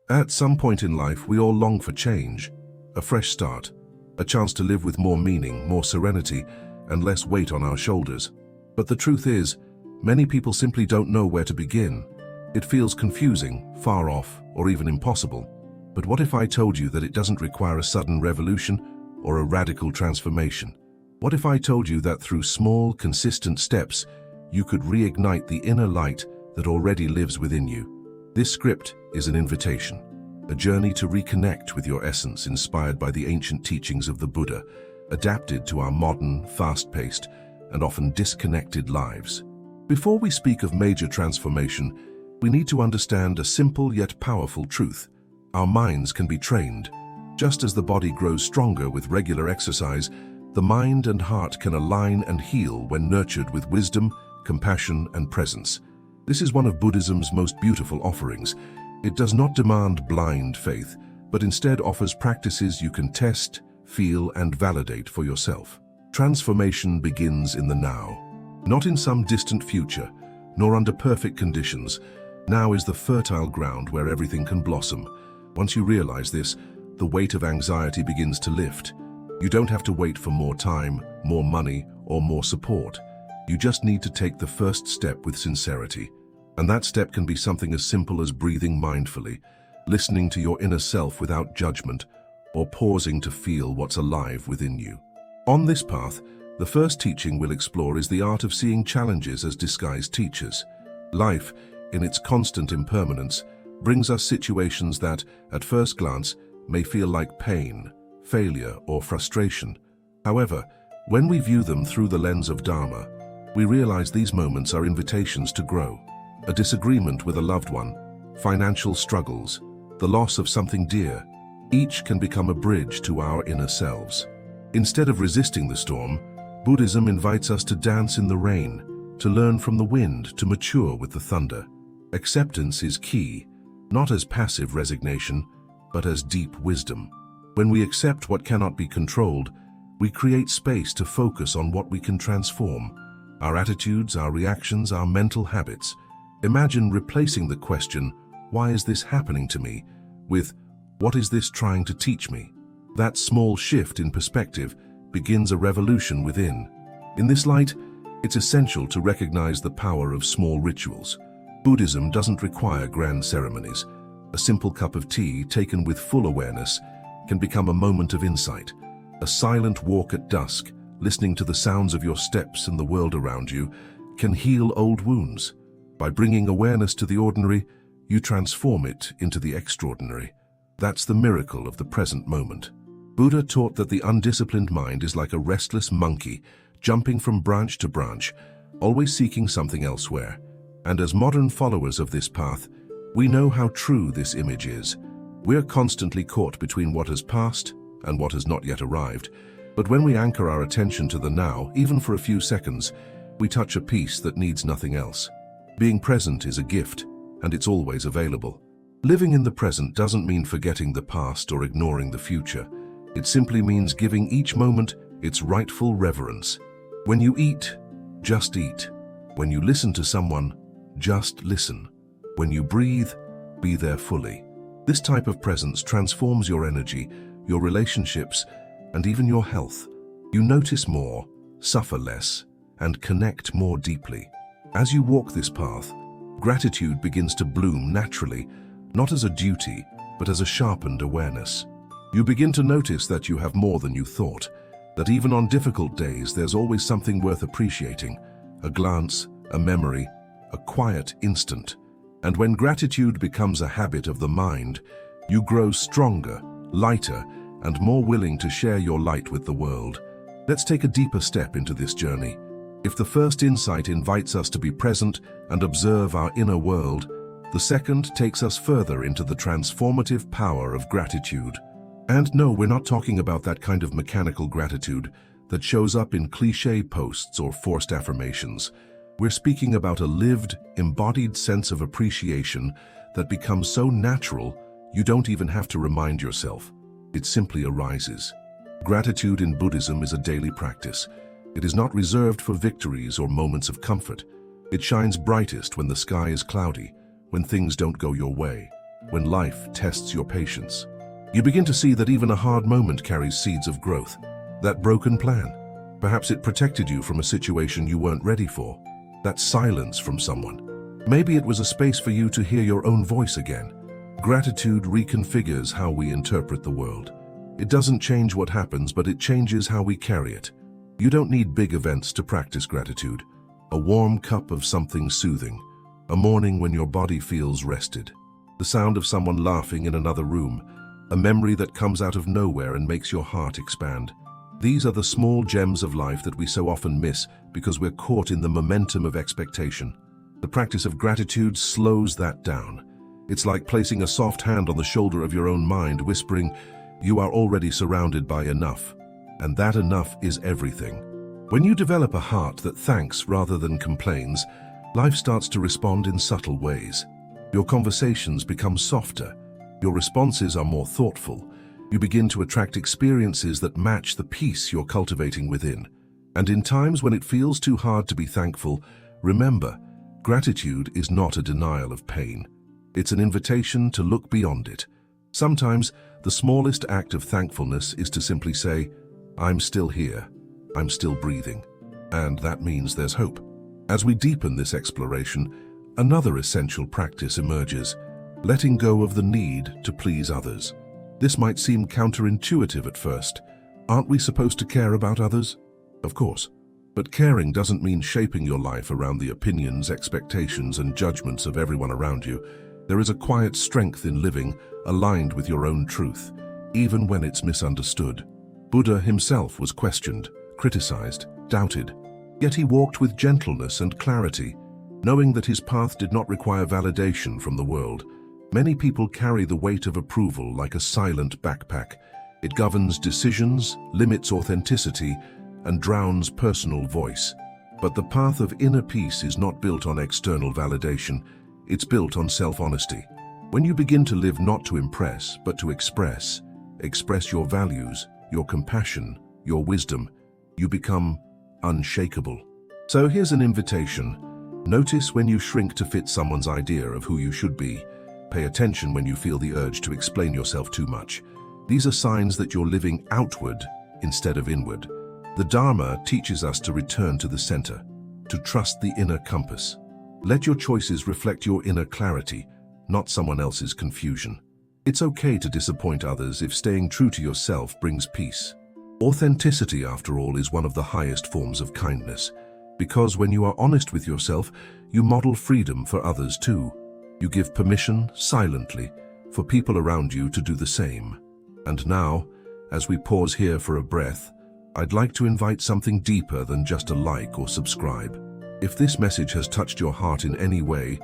At some point in life, we all long for change, a fresh start, a chance to live with more meaning, more serenity, and less weight on our shoulders. But the truth is, many people simply don't know where to begin. It feels confusing, far off, or even impossible. But what if I told you that it doesn't require a sudden revolution or a radical transformation? What if I told you that through small, consistent steps, you could reignite the inner light that already lives within you? This script is an invitation, a journey to reconnect with your essence inspired by the ancient teachings of the Buddha, adapted to our modern, fast-paced, and often disconnected lives. Before we speak of major transformation, we need to understand a simple yet powerful truth. Our minds can be trained. Just as the body grows stronger with regular exercise, the mind and heart can align and heal when nurtured with wisdom, compassion, and presence. This is one of Buddhism's most beautiful offerings. It does not demand blind faith, but instead offers practices you can test, feel, and validate for yourself. Transformation begins in the now, not in some distant future, nor under perfect conditions. Now is the fertile ground where everything can blossom. Once you realize this, the weight of anxiety begins to lift. You don't have to wait for more time, more money, or more support. You just need to take the first step with sincerity. And that step can be something as simple as breathing mindfully, listening to your inner self without judgment, or pausing to feel what's alive within you. On this path, the first teaching we'll explore is the art of seeing challenges as disguised teachers. Life, in its constant impermanence, brings us situations that, at first glance, may feel like pain, failure, or frustration. However, when we view them through the lens of Dharma, we realize these moments are invitations to grow. A disagreement with a loved one, financial struggles, the loss of something dear, each can become a bridge to our inner selves. Instead of resisting the storm, Buddhism invites us to dance in the rain, to learn from the wind, to mature with the thunder. Acceptance is key, not as passive resignation, but as deep wisdom. When we accept what cannot be controlled, we create space to focus on what we can transform. Our attitudes, our reactions, our mental habits. Imagine replacing the question, "Why is this happening to me?" with, "What is this trying to teach me?" That small shift in perspective begins a revolution within. In this light, it's essential to recognize the power of small rituals. Buddhism doesn't require grand ceremonies. A simple cup of tea taken with full awareness can become a moment of insight. A silent walk at dusk, listening to the sounds of your steps and the world around you, can heal old wounds. By bringing awareness to the ordinary, you transform it into the extraordinary. That's the miracle of the present moment. Buddha taught that the undisciplined mind is like a restless monkey, jumping from branch to branch, always seeking something elsewhere. And as modern followers of this path, we know how true this image is. We're constantly caught between what has passed and what has not yet arrived. But when we anchor our attention to the now, even for a few seconds, we touch a peace that needs nothing else. Being present is a gift, and it's always available. Living in the present doesn't mean forgetting the past or ignoring the future. It simply means giving each moment its rightful reverence. When you eat, just eat. When you listen to someone, just listen. When you breathe, be there fully. This type of presence transforms your energy, your relationships, and even your health. You notice more, suffer less, and connect more deeply. As you walk this path, gratitude begins to bloom naturally, not as a duty, but as a sharpened awareness. You begin to notice that you have more than you thought, that even on difficult days there's always something worth appreciating, a glance, a memory, a quiet instant. And when gratitude becomes a habit of the mind, you grow stronger, lighter, and more willing to share your light with the world. Let's take a deeper step into this journey. If the first insight invites us to be present and observe our inner world, the second takes us further into the transformative power of gratitude. And no, we're not talking about that kind of mechanical gratitude that shows up in cliché posts or forced affirmations. We're speaking about a lived, embodied sense of appreciation that becomes so natural you don't even have to remind yourself. It simply arises. Gratitude in Buddhism is a daily practice. It is not reserved for victories or moments of comfort. It shines brightest when the sky is cloudy, when things don't go your way. when life tests your patience. You begin to see that even a hard moment carries seeds of growth. That broken plan, perhaps it protected you from a situation you weren't ready for. That silence from someone, maybe it was a space for you to hear your own voice again. Gratitude reconfigures how we interpret the world. It doesn't change what happens, but it changes how we carry it. You don't need big events to practice gratitude. A warm cup of something soothing, a morning when your body feels rested, the sound of someone laughing in another room, a memory that comes out of nowhere and makes your heart expand. These are the small gems of life that we so often miss because we're caught in the momentum of expectation. The practice of gratitude slows that down. It's like placing a soft hand on the shoulder of your own mind, whispering, "You are already surrounded by enough." And that enough is everything. When you develop a heart that thanks rather than complains, life starts to respond in subtle ways. Your conversations become softer. Your responses are more thoughtful. You begin to attract experiences that match the peace you're cultivating within. And in times when it feels too hard to be thankful, remember, gratitude is not a denial of pain. It's an invitation to look beyond it. Sometimes, the smallest act of thankfulness is to simply say, "I'm still here. I'm still breathing." And that means there's hope. As we deepen this exploration, another essential practice emerges: letting go of the need to please others. This might seem counterintuitive at first. Aren't we supposed to care about others? Of course. But caring doesn't mean shaping your life around the opinions, expectations, and judgments of everyone around you. There is a quiet strength in living aligned with your own truth, even when it's misunderstood. Buddha himself was questioned, criticized, doubted. Yet he walked with gentleness and clarity, knowing that his path did not require validation from the world. Many people carry the weight of approval like a silent backpack. It governs decisions, limits authenticity, and drowns personal voice. But the path of inner peace is not built on external validation. It's built on self-honesty. When you begin to live not to impress, but to express your values, your compassion, your wisdom, you become unshakable. So here's an invitation. Notice when you shrink to fit someone's idea of who you should be. Pay attention when you feel the urge to explain yourself too much. These are signs that you're living outward instead of inward. The Dharma teaches us to return to the center, to trust the inner compass. Let your choices reflect your inner clarity, not someone else's confusion. It's okay to disappoint others if staying true to yourself brings peace. Authenticity, after all, is one of the highest forms of kindness, because when you are honest with yourself, you model freedom for others too. You give permission, silently, for people around you to do the same. And now, as we pause here for a breath, I'd like to invite something deeper than just a like or subscribe. If this message has touched your heart in any way,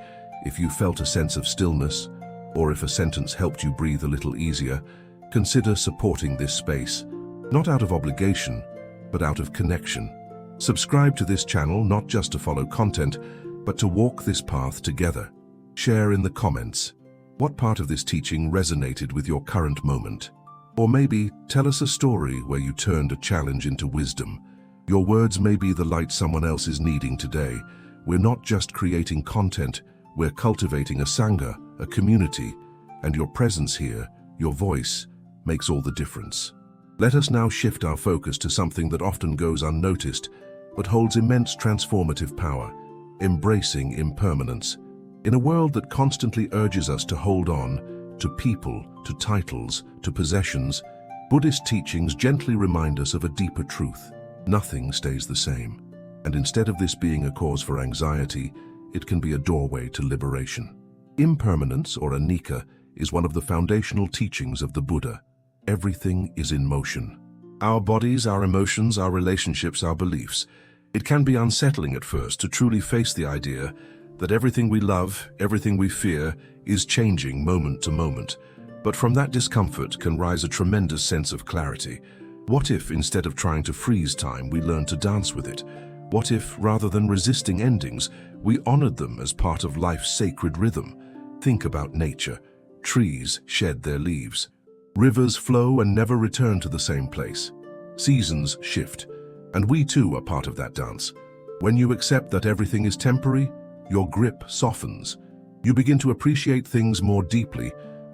if you felt a sense of stillness, or if a sentence helped you breathe a little easier, consider supporting this space, not out of obligation, but out of connection. Subscribe to this channel not just to follow content, but to walk this path together. Share in the comments what part of this teaching resonated with your current moment. Or maybe tell us a story where you turned a challenge into wisdom. Your words may be the light someone else is needing today. We're not just creating content, we're cultivating a sangha, a community, and your presence here, your voice, makes all the difference. Let us now shift our focus to something that often goes unnoticed, but holds immense transformative power: embracing impermanence. In a world that constantly urges us to hold on to people, to titles, to possessions, Buddhist teachings gently remind us of a deeper truth. Nothing stays the same. And instead of this being a cause for anxiety, it can be a doorway to liberation. Impermanence, or anicca, is one of the foundational teachings of the Buddha. Everything is in motion. Our bodies, our emotions, our relationships, our beliefs. It can be unsettling at first to truly face the idea that everything we love, everything we fear, is changing moment to moment. But from that discomfort can rise a tremendous sense of clarity. What if, instead of trying to freeze time, we learn to dance with it? What if, rather than resisting endings, we honored them as part of life's sacred rhythm? Think about nature. Trees shed their leaves. Rivers flow and never return to the same place. Seasons shift, and we too are part of that dance. When you accept that everything is temporary, your grip softens. You begin to appreciate things more deeply,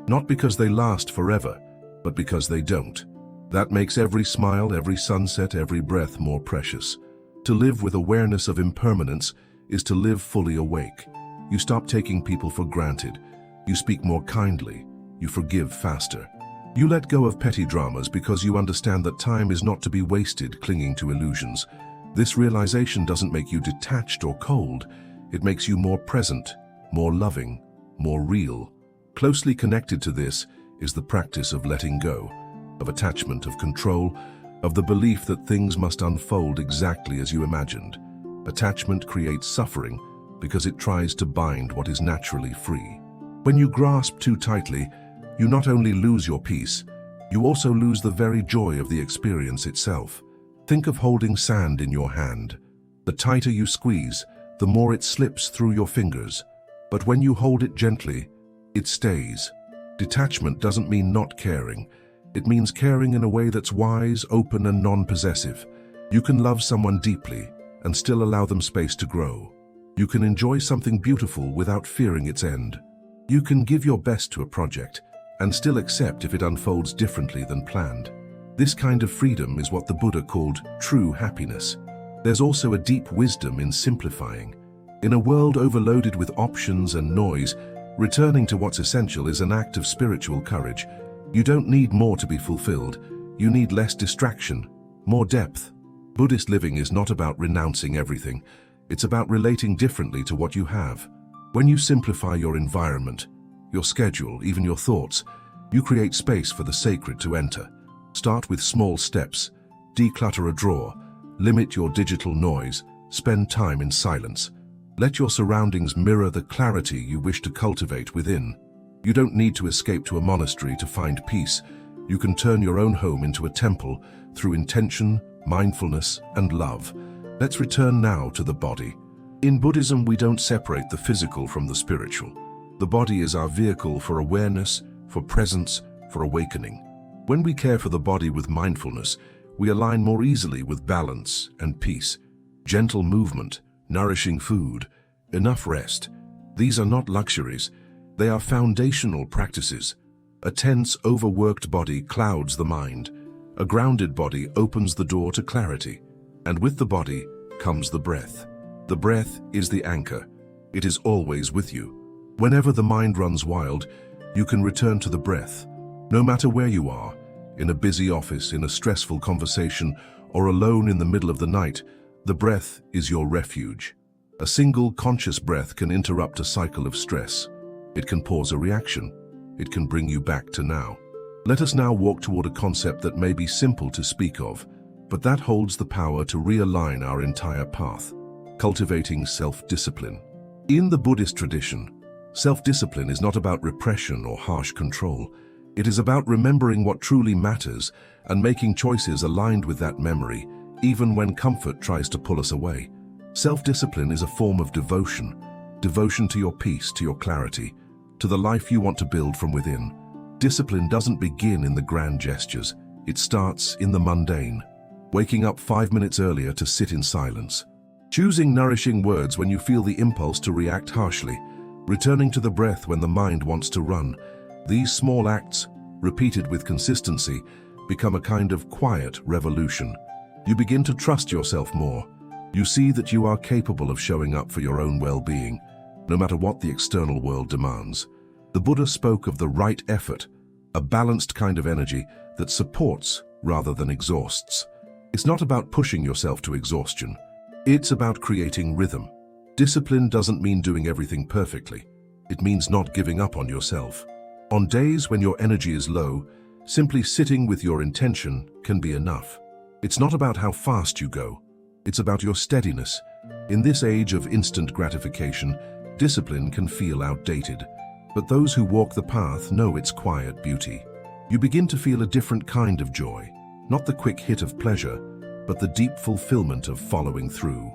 Not because they last forever, but because they don't. That makes every smile, every sunset, every breath more precious. To live with awareness of impermanence is to live fully awake. You stop taking people for granted. You speak more kindly. You forgive faster. You let go of petty dramas because you understand that time is not to be wasted clinging to illusions. This realization doesn't make you detached or cold. It makes you more present, more loving, more real. Closely connected to this is the practice of letting go, of attachment, of control, of the belief that things must unfold exactly as you imagined. Attachment creates suffering because it tries to bind what is naturally free. When you grasp too tightly, you not only lose your peace, you also lose the very joy of the experience itself. Think of holding sand in your hand. The tighter you squeeze, the more it slips through your fingers. But when you hold it gently, it stays. Detachment doesn't mean not caring. It means caring in a way that's wise, open, and non-possessive. You can love someone deeply and still allow them space to grow. You can enjoy something beautiful without fearing its end. You can give your best to a project and still accept if it unfolds differently than planned. This kind of freedom is what the Buddha called true happiness. There's also a deep wisdom in simplifying. In a world overloaded with options and noise, returning to what's essential is an act of spiritual courage. You don't need more to be fulfilled. You need less distraction, more depth. Buddhist living is not about renouncing everything. It's about relating differently to what you have. When you simplify your environment, your schedule, even your thoughts, you create space for the sacred to enter. Start with small steps. Declutter a drawer. Limit your digital noise. Spend time in silence. Let your surroundings mirror the clarity you wish to cultivate within. You don't need to escape to a monastery to find peace. You can turn your own home into a temple through intention, mindfulness, and love. Let's return now to the body. In Buddhism, we don't separate the physical from the spiritual. The body is our vehicle for awareness, for presence, for awakening. When we care for the body with mindfulness, we align more easily with balance and peace. Gentle movement, nourishing food, enough rest. These are not luxuries. They are foundational practices. A tense, overworked body clouds the mind. A grounded body opens the door to clarity. And with the body comes the breath. The breath is the anchor. It is always with you. Whenever the mind runs wild, you can return to the breath. No matter where you are, in a busy office, in a stressful conversation, or alone in the middle of the night, the breath is your refuge. A single conscious breath can interrupt a cycle of stress. It can pause a reaction. It can bring you back to now. Let us now walk toward a concept that may be simple to speak of, but that holds the power to realign our entire path: cultivating self-discipline. In the Buddhist tradition, self-discipline is not about repression or harsh control. It is about remembering what truly matters and making choices aligned with that memory, even when comfort tries to pull us away. Self-discipline is a form of devotion. Devotion to your peace, to your clarity, to the life you want to build from within. Discipline doesn't begin in the grand gestures. It starts in the mundane. Waking up 5 minutes earlier to sit in silence. Choosing nourishing words when you feel the impulse to react harshly. Returning to the breath when the mind wants to run. These small acts, repeated with consistency, become a kind of quiet revolution. You begin to trust yourself more. You see that you are capable of showing up for your own well-being, no matter what the external world demands. The Buddha spoke of the right effort, a balanced kind of energy that supports rather than exhausts. It's not about pushing yourself to exhaustion. It's about creating rhythm. Discipline doesn't mean doing everything perfectly. It means not giving up on yourself. On days when your energy is low, simply sitting with your intention can be enough. It's not about how fast you go. It's about your steadiness. In this age of instant gratification, discipline can feel outdated. But those who walk the path know its quiet beauty. You begin to feel a different kind of joy. Not the quick hit of pleasure, but the deep fulfillment of following through.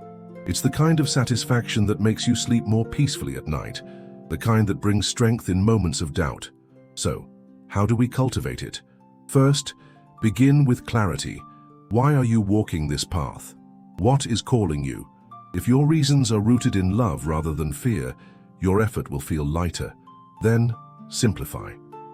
It's the kind of satisfaction that makes you sleep more peacefully at night, the kind that brings strength in moments of doubt. So, how do we cultivate it? First, begin with clarity. Why are you walking this path? What is calling you? If your reasons are rooted in love rather than fear, your effort will feel lighter. Then, simplify.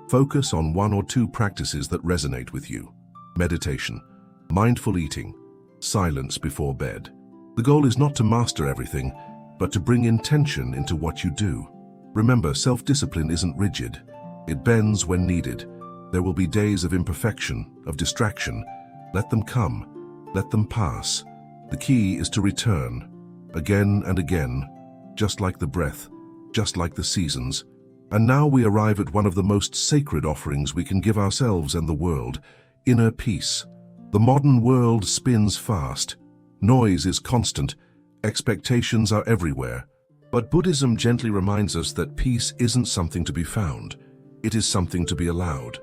Focus on one or two practices that resonate with you. Meditation, mindful eating, silence before bed. The goal is not to master everything, but to bring intention into what you do. Remember, self-discipline isn't rigid. It bends when needed. There will be days of imperfection, of distraction. Let them come. Let them pass. The key is to return, again and again, just like the breath, just like the seasons. And now we arrive at one of the most sacred offerings we can give ourselves and the world: inner peace. The modern world spins fast. Noise is constant. Expectations are everywhere. But Buddhism gently reminds us that peace isn't something to be found. It is something to be allowed.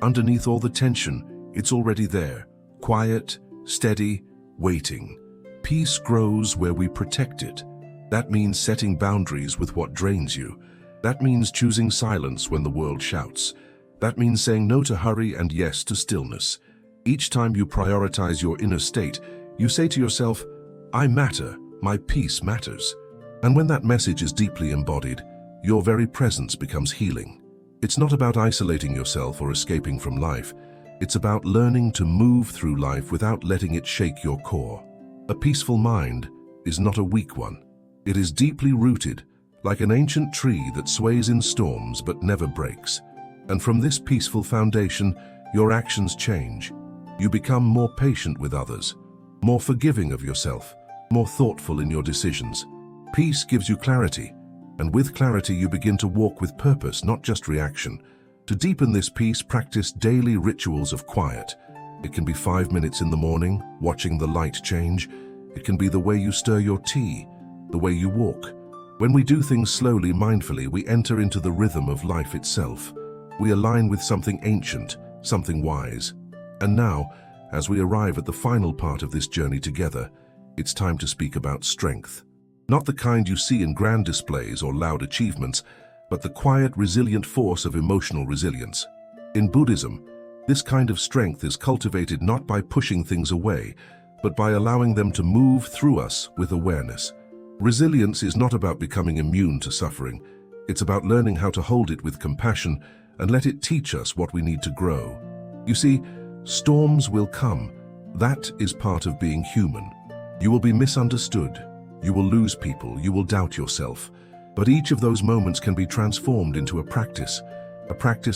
Underneath all the tension, it's already there. Quiet, steady, waiting. Peace grows where we protect it. That means setting boundaries with what drains you. That means choosing silence when the world shouts. That means saying no to hurry and yes to stillness. Each time you prioritize your inner state, you say to yourself, I matter, my peace matters. And when that message is deeply embodied, your very presence becomes healing. It's not about isolating yourself or escaping from life. It's about learning to move through life without letting it shake your core. A peaceful mind is not a weak one. It is deeply rooted, like an ancient tree that sways in storms but never breaks. And from this peaceful foundation, your actions change. You become more patient with others, more forgiving of yourself, more thoughtful in your decisions. Peace gives you clarity, and with clarity you begin to walk with purpose, not just reaction. To deepen this peace, practice daily rituals of quiet. It can be 5 minutes in the morning, watching the light change. It can be the way you stir your tea, the way you walk. When we do things slowly, mindfully, we enter into the rhythm of life itself. We align with something ancient, something wise. And now, as we arrive at the final part of this journey together, it's time to speak about strength. Not the kind you see in grand displays or loud achievements, but the quiet, resilient force of emotional resilience. In Buddhism, this kind of strength is cultivated not by pushing things away, but by allowing them to move through us with awareness. Resilience is not about becoming immune to suffering. It's about learning how to hold it with compassion and let it teach us what we need to grow. You see, storms will come. That is part of being human. You will be misunderstood. You will lose people. You will doubt yourself. But each of those moments can be transformed into a practice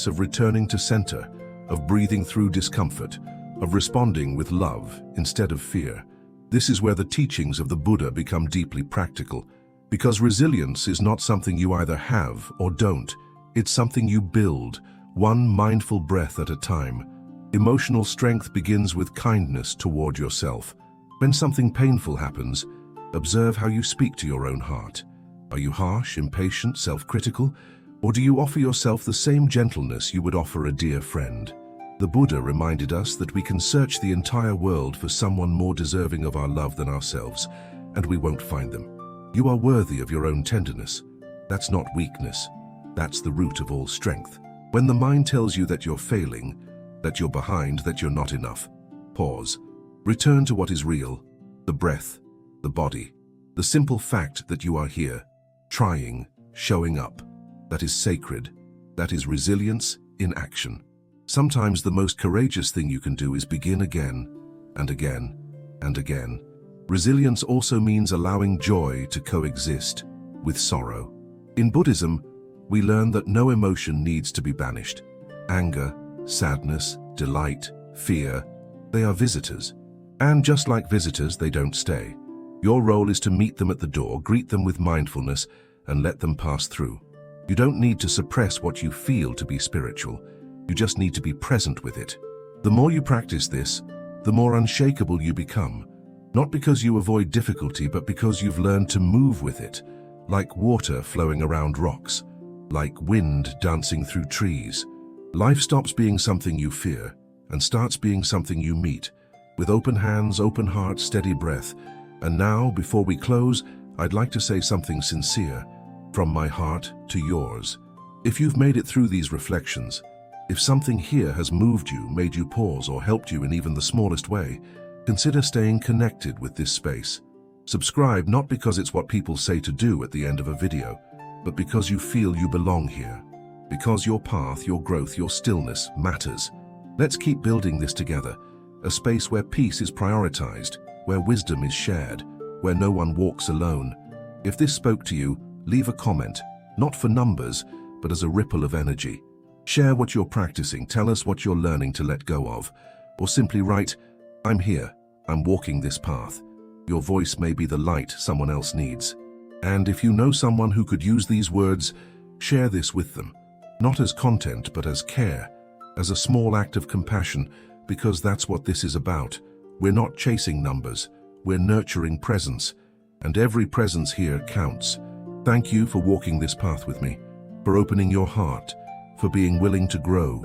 of returning to center, of breathing through discomfort, of responding with love instead of fear. This is where the teachings of the Buddha become deeply practical, because resilience is not something you either have or don't. It's something you build, one mindful breath at a time. Emotional strength begins with kindness toward yourself. When something painful happens, observe how you speak to your own heart. Are you harsh, impatient, self-critical, or do you offer yourself the same gentleness you would offer a dear friend? The Buddha reminded us that we can search the entire world for someone more deserving of our love than ourselves, and we won't find them. You are worthy of your own tenderness. That's not weakness. That's the root of all strength. When the mind tells you that you're failing, that you're behind, that you're not enough, pause. Return to what is real, the breath, the body, the simple fact that you are here, trying, showing up. That is sacred. That is resilience in action. Sometimes the most courageous thing you can do is begin again and again and again. Resilience also means allowing joy to coexist with sorrow. In Buddhism, we learn that no emotion needs to be banished. Anger, sadness, delight, fear, they are visitors. And just like visitors, they don't stay. Your role is to meet them at the door, greet them with mindfulness, and let them pass through. You don't need to suppress what you feel to be spiritual. You just need to be present with it. The more you practice this, the more unshakable you become. Not because you avoid difficulty, but because you've learned to move with it, like water flowing around rocks, like wind dancing through trees. Life stops being something you fear and starts being something you meet, with open hands, open heart, steady breath. And now, before we close, I'd like to say something sincere, from my heart to yours. If you've made it through these reflections, if something here has moved you, made you pause, or helped you in even the smallest way, consider staying connected with this space. Subscribe not because it's what people say to do at the end of a video, but because you feel you belong here. Because your path, your growth, your stillness matters. Let's keep building this together, a space where peace is prioritized, where wisdom is shared, where no one walks alone. If this spoke to you, leave a comment, not for numbers, but as a ripple of energy. Share what you're practicing, tell us what you're learning to let go of, or simply write, "I'm here, I'm walking this path." Your voice may be the light someone else needs. And if you know someone who could use these words, share this with them. Not as content, but as care, as a small act of compassion, because that's what this is about. We're not chasing numbers, we're nurturing presence, and every presence here counts. Thank you for walking this path with me, for opening your heart, for being willing to grow.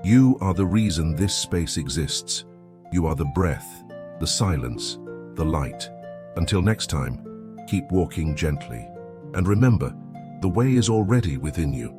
You are the reason this space exists. You are the breath, the silence, the light. Until next time, keep walking gently. And remember, the way is already within you.